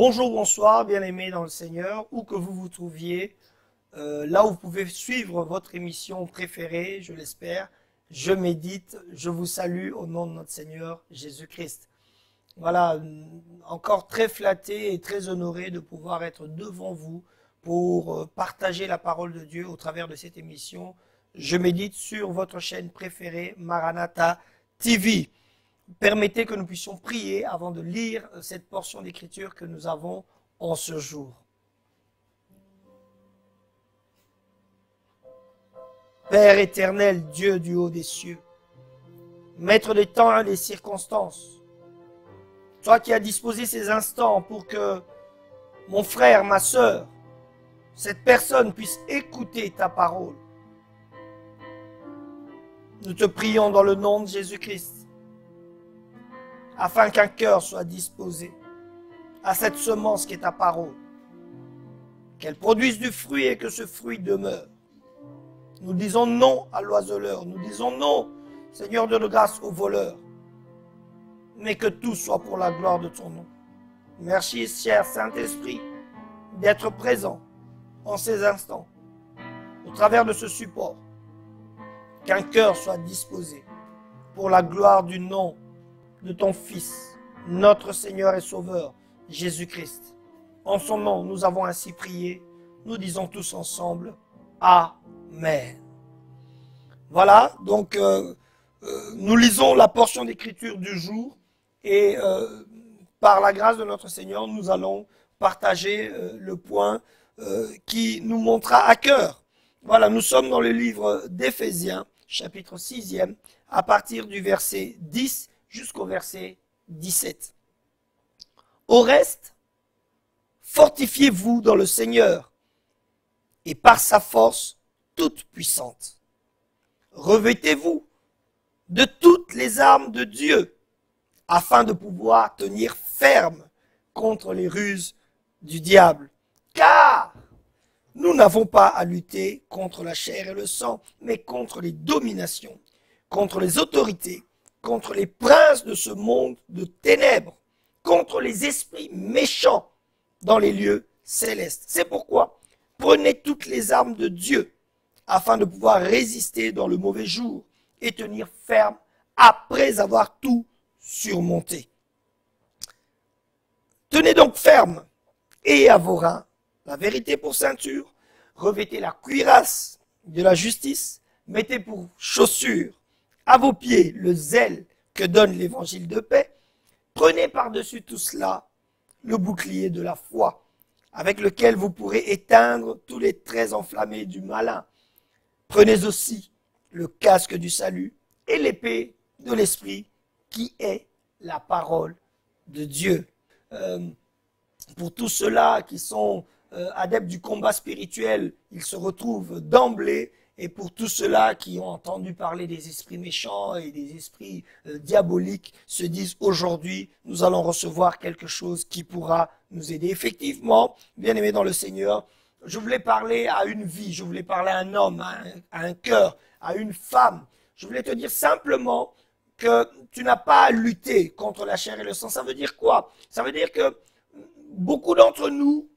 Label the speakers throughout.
Speaker 1: Bonjour, bonsoir, bien-aimés dans le Seigneur, où que vous vous trouviez, là où vous pouvez suivre votre émission préférée, je l'espère. Je médite, je vous salue au nom de notre Seigneur Jésus-Christ. Voilà, encore très flatté et très honoré de pouvoir être devant vous pour partager la parole de Dieu au travers de cette émission. Je médite sur votre chaîne préférée, Maranatha TV. Permettez que nous puissions prier avant de lire cette portion d'écriture que nous avons en ce jour. Père éternel, Dieu du haut des cieux, Maître des temps et des circonstances, toi qui as disposé ces instants pour que mon frère, ma sœur, cette personne puisse écouter ta parole. Nous te prions dans le nom de Jésus-Christ, afin qu'un cœur soit disposé à cette semence qui est ta parole, qu'elle produise du fruit et que ce fruit demeure. Nous disons non à l'oiseleur, nous disons non, Seigneur de grâce, aux voleurs, mais que tout soit pour la gloire de ton nom. Merci, cher Saint-Esprit, d'être présent en ces instants, au travers de ce support, qu'un cœur soit disposé pour la gloire du nom de ton Fils, notre Seigneur et Sauveur, Jésus-Christ. En son nom, nous avons ainsi prié. Nous disons tous ensemble, Amen. Voilà, donc nous lisons la portion d'écriture du jour et par la grâce de notre Seigneur, nous allons partager le point qui nous montrera à cœur. Voilà, nous sommes dans le livre d'Éphésiens, chapitre 6e, à partir du verset 10 jusqu'au verset 17. Au reste, fortifiez-vous dans le Seigneur et par sa force toute puissante. Revêtez-vous de toutes les armes de Dieu afin de pouvoir tenir ferme contre les ruses du diable. Car nous n'avons pas à lutter contre la chair et le sang, mais contre les dominations, contre les autorités, contre les princes de ce monde de ténèbres, contre les esprits méchants dans les lieux célestes. C'est pourquoi prenez toutes les armes de Dieu afin de pouvoir résister dans le mauvais jour et tenir ferme après avoir tout surmonté. Tenez donc ferme et à vos reins la vérité pour ceinture, revêtez la cuirasse de la justice, mettez pour chaussure à vos pieds le zèle que donne l'évangile de paix. Prenez par-dessus tout cela le bouclier de la foi, avec lequel vous pourrez éteindre tous les traits enflammés du malin. Prenez aussi le casque du salut et l'épée de l'esprit, qui est la parole de Dieu. Pour tous ceux-là qui sont adeptes du combat spirituel, ils se retrouvent d'emblée. Et pour tous ceux-là qui ont entendu parler des esprits méchants et des esprits diaboliques, se disent aujourd'hui, nous allons recevoir quelque chose qui pourra nous aider. Effectivement, bien aimé dans le Seigneur, je voulais parler à une vie, je voulais parler à un homme, à un cœur, à une femme. Je voulais te dire simplement que tu n'as pas à lutter contre la chair et le sang. Ça veut dire quoi? Ça veut dire que beaucoup d'entre nous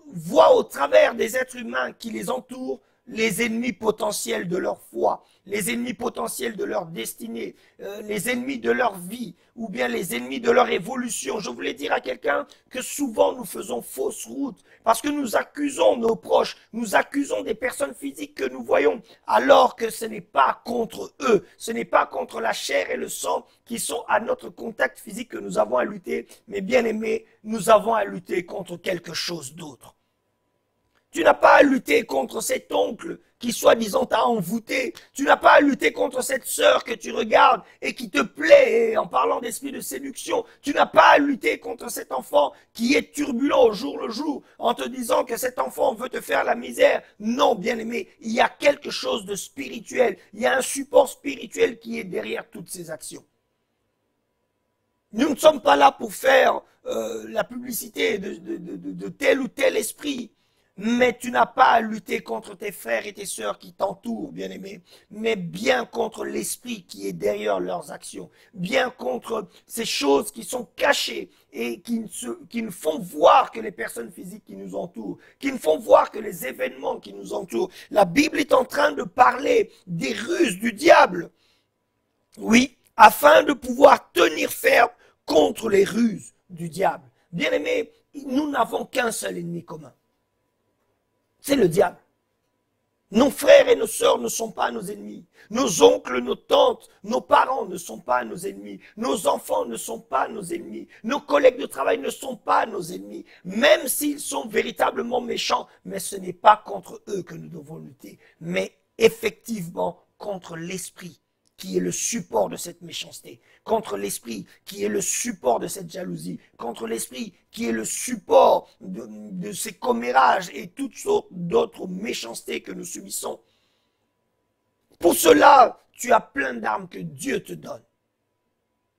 Speaker 1: voient au travers des êtres humains qui les entourent les ennemis potentiels de leur foi, les ennemis potentiels de leur destinée, les ennemis de leur vie, ou bien les ennemis de leur évolution. Je voulais dire à quelqu'un que souvent nous faisons fausse route, parce que nous accusons nos proches, nous accusons des personnes physiques que nous voyons, alors que ce n'est pas contre eux, ce n'est pas contre la chair et le sang qui sont à notre contact physique que nous avons à lutter, mais bien aimé, nous avons à lutter contre quelque chose d'autre. Tu n'as pas à lutter contre cet oncle qui soi-disant t'a envoûté. Tu n'as pas à lutter contre cette sœur que tu regardes et qui te plaît en parlant d'esprit de séduction. Tu n'as pas à lutter contre cet enfant qui est turbulent au jour le jour en te disant que cet enfant veut te faire la misère. Non, bien-aimé, il y a quelque chose de spirituel. Il y a un support spirituel qui est derrière toutes ces actions. Nous ne sommes pas là pour faire la publicité de tel ou tel esprit. Mais tu n'as pas à lutter contre tes frères et tes sœurs qui t'entourent, bien-aimé, mais bien contre l'esprit qui est derrière leurs actions, bien contre ces choses qui sont cachées et qui nous font voir que les personnes physiques qui nous entourent, qui nous font voir que les événements qui nous entourent. La Bible est en train de parler des ruses du diable. Oui, afin de pouvoir tenir ferme contre les ruses du diable. Bien-aimé, nous n'avons qu'un seul ennemi commun. C'est le diable. Nos frères et nos sœurs ne sont pas nos ennemis. Nos oncles, nos tantes, nos parents ne sont pas nos ennemis. Nos enfants ne sont pas nos ennemis. Nos collègues de travail ne sont pas nos ennemis. Même s'ils sont véritablement méchants, mais ce n'est pas contre eux que nous devons lutter, mais effectivement contre l'esprit qui est le support de cette méchanceté, contre l'esprit qui est le support de cette jalousie, contre l'esprit qui est le support de ces commérages et toutes sortes d'autres méchancetés que nous subissons. Pour cela, tu as plein d'armes que Dieu te donne.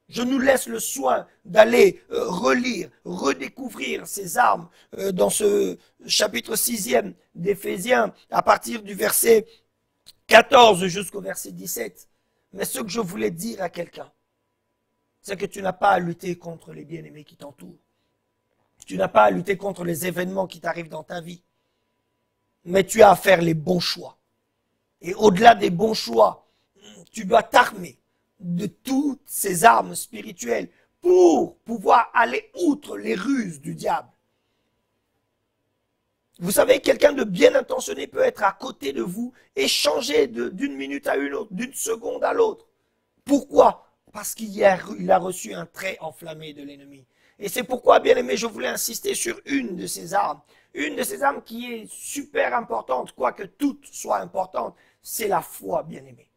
Speaker 1: Je nous laisse le soin d'aller relire, redécouvrir ces armes dans ce chapitre 6e d'Éphésiens, à partir du verset 14 jusqu'au verset 17. Mais ce que je voulais dire à quelqu'un, c'est que tu n'as pas à lutter contre les bien-aimés qui t'entourent. Tu n'as pas à lutter contre les événements qui t'arrivent dans ta vie. Mais tu as à faire les bons choix. Et au-delà des bons choix, tu dois t'armer de toutes ces armes spirituelles pour pouvoir aller outre les ruses du diable. Vous savez, quelqu'un de bien intentionné peut être à côté de vous et changer d'une minute à une autre, d'une seconde à l'autre. Pourquoi? Parce qu'il a reçu un trait enflammé de l'ennemi. Et c'est pourquoi, bien aimé, je voulais insister sur une de ces armes. Une de ces armes qui est super importante, quoique toutes soient importantes, c'est la foi, bien aimé.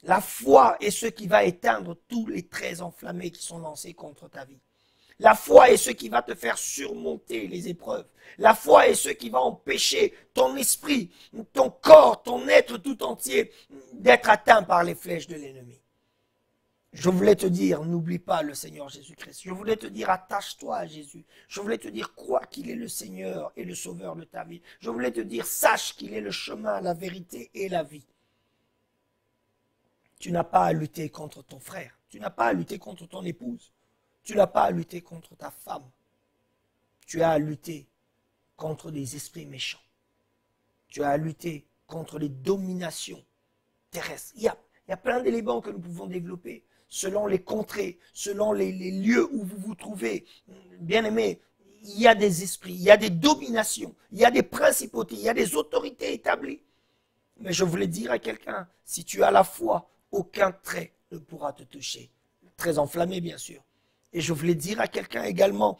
Speaker 1: La foi est ce qui va éteindre tous les traits enflammés qui sont lancés contre ta vie. La foi est ce qui va te faire surmonter les épreuves. La foi est ce qui va empêcher ton esprit, ton corps, ton être tout entier d'être atteint par les flèches de l'ennemi. Je voulais te dire, n'oublie pas le Seigneur Jésus-Christ. Je voulais te dire, attache-toi à Jésus. Je voulais te dire, crois qu'il est le Seigneur et le Sauveur de ta vie. Je voulais te dire, sache qu'il est le chemin, la vérité et la vie. Tu n'as pas à lutter contre ton frère. Tu n'as pas à lutter contre ton épouse. Tu n'as pas à lutter contre ta femme. Tu as à lutter contre des esprits méchants. Tu as à lutter contre les dominations terrestres. Il y a plein d'éléments que nous pouvons développer selon les contrées, selon les lieux où vous vous trouvez. Bien aimé, il y a des esprits, il y a des dominations, il y a des principautés, il y a des autorités établies. Mais je voulais dire à quelqu'un, si tu as la foi, aucun trait ne pourra te toucher. Très enflammé, bien sûr. Et je voulais dire à quelqu'un également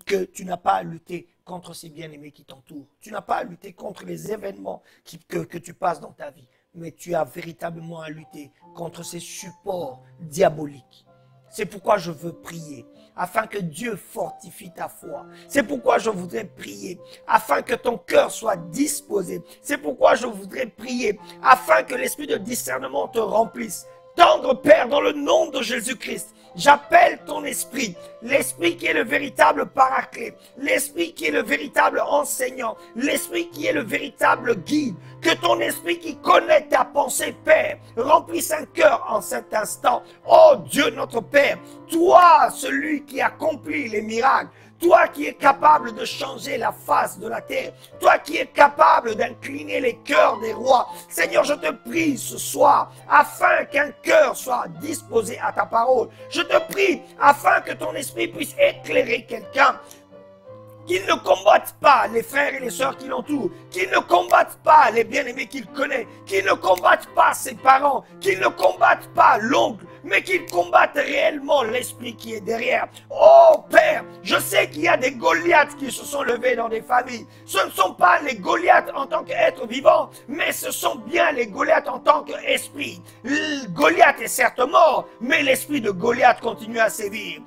Speaker 1: que tu n'as pas à lutter contre ces bien-aimés qui t'entourent. Tu n'as pas à lutter contre les événements que tu passes dans ta vie. Mais tu as véritablement à lutter contre ces supports diaboliques. C'est pourquoi je veux prier, afin que Dieu fortifie ta foi. C'est pourquoi je voudrais prier, afin que ton cœur soit disposé. C'est pourquoi je voudrais prier, afin que l'esprit de discernement te remplisse. Tendre Père, dans le nom de Jésus-Christ, j'appelle ton esprit, l'esprit qui est le véritable paraclet, l'esprit qui est le véritable enseignant, l'esprit qui est le véritable guide, que ton esprit qui connaît ta pensée, Père, remplisse un cœur en cet instant. Oh Dieu notre Père, toi, celui qui accomplit les miracles, toi qui es capable de changer la face de la terre, toi qui es capable d'incliner les cœurs des rois, Seigneur, je te prie ce soir, afin qu'un cœur soit disposé à ta parole. Je te prie, afin que ton esprit puisse éclairer quelqu'un, qu'il ne combatte pas les frères et les sœurs qui l'entourent, qu'il ne combatte pas les bien-aimés qu'il connaît, qu'il ne combatte pas ses parents, qu'il ne combatte pas l'oncle, mais qu'il combatte réellement l'esprit qui est derrière. Oh Père, je sais qu'il y a des Goliaths qui se sont levés dans des familles. Ce ne sont pas les Goliaths en tant qu'êtres vivants, mais ce sont bien les Goliaths en tant qu'esprit. Goliath est certes mort, mais l'esprit de Goliath continue à sévir.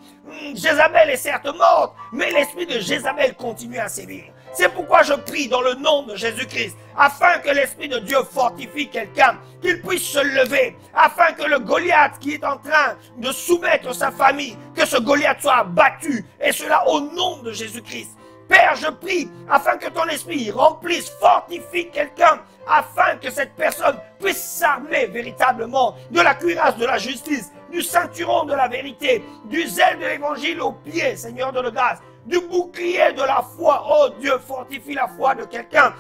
Speaker 1: Jézabel est certes morte, mais l'esprit de Jézabel continue à sévir. C'est pourquoi je prie dans le nom de Jésus-Christ, afin que l'Esprit de Dieu fortifie quelqu'un, qu'il puisse se lever, afin que le Goliath qui est en train de soumettre sa famille, que ce Goliath soit abattu, et cela au nom de Jésus-Christ. Père, je prie afin que ton esprit remplisse, fortifie quelqu'un, afin que cette personne puisse s'armer véritablement de la cuirasse de la justice, du ceinturon de la vérité, du zèle de l'évangile aux pieds, Seigneur de grâce, du bouclier de la foi. Oh Dieu, fortifie la foi de quelqu'un.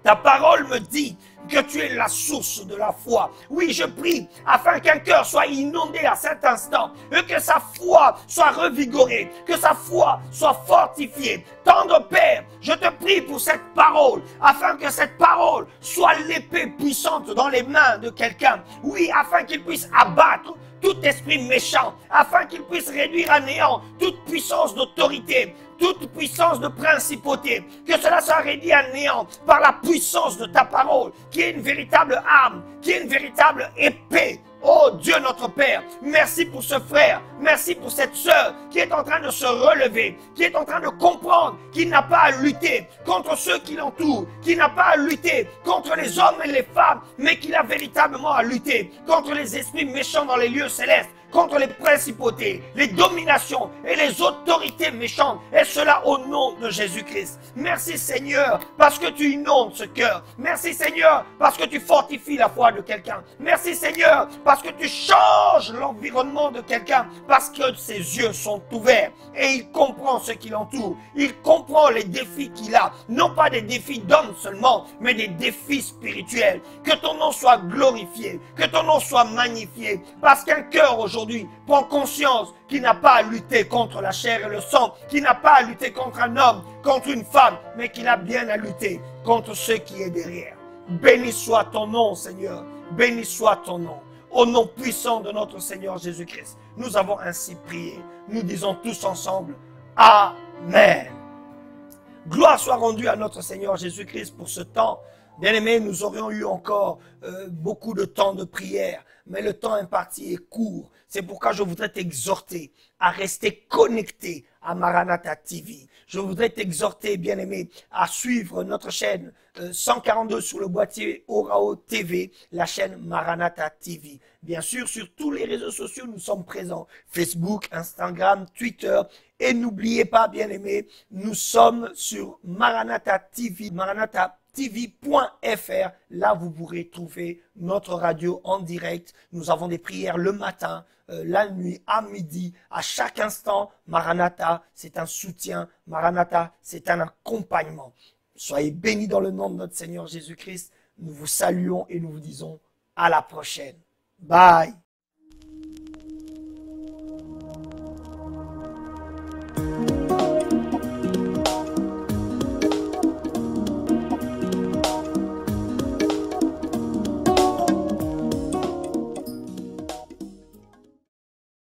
Speaker 1: Ta parole me dit que tu es la source de la foi. Oui, je prie afin qu'un cœur soit inondé à cet instant, et que sa foi soit revigorée, que sa foi soit fortifiée. Tendre Père, je te prie pour cette parole, afin que cette parole soit l'épée puissante dans les mains de quelqu'un. Oui, afin qu'il puisse abattre tout esprit méchant, afin qu'il puisse réduire à néant toute puissance d'autorité, toute puissance de principauté, que cela soit réduit à néant par la puissance de ta parole, qui est une véritable arme, qui est une véritable épée. Oh Dieu notre Père, merci pour ce frère, merci pour cette sœur qui est en train de se relever, qui est en train de comprendre qu'il n'a pas à lutter contre ceux qui l'entourent, qu'il n'a pas à lutter contre les hommes et les femmes, mais qu'il a véritablement à lutter contre les esprits méchants dans les lieux célestes, contre les principautés, les dominations et les autorités méchantes, et cela au nom de Jésus-Christ. Merci Seigneur, parce que tu inondes ce cœur. Merci Seigneur, parce que tu fortifies la foi de quelqu'un. Merci Seigneur, parce que tu changes l'environnement de quelqu'un, parce que ses yeux sont ouverts et il comprend ce qui l'entoure. Il comprend les défis qu'il a, non pas des défis d'homme seulement, mais des défis spirituels. Que ton nom soit glorifié, que ton nom soit magnifié, parce qu'un cœur aujourd'hui prend conscience qu'il n'a pas à lutter contre la chair et le sang, qu'il n'a pas à lutter contre un homme, contre une femme, mais qu'il a bien à lutter contre ce qui est derrière. Béni soit ton nom, Seigneur. Béni soit ton nom. Au nom puissant de notre Seigneur Jésus-Christ, nous avons ainsi prié. Nous disons tous ensemble, Amen. Gloire soit rendue à notre Seigneur Jésus-Christ pour ce temps. Bien-aimés, nous aurions eu encore beaucoup de temps de prière, mais le temps imparti est court. C'est pourquoi je voudrais t'exhorter à rester connecté à Maranatha TV. Je voudrais t'exhorter, bien-aimé, à suivre notre chaîne 142 sur le boîtier Orao TV, la chaîne Maranatha TV. Bien sûr, sur tous les réseaux sociaux, nous sommes présents. Facebook, Instagram, Twitter. Et n'oubliez pas, bien-aimé, nous sommes sur Maranatha TV, Maranatha TV.fr. Là, vous pourrez trouver notre radio en direct. Nous avons des prières le matin, la nuit, à midi, à chaque instant. Maranatha, c'est un soutien. Maranatha, c'est un accompagnement. Soyez bénis dans le nom de notre Seigneur Jésus-Christ. Nous vous saluons et nous vous disons à la prochaine. Bye.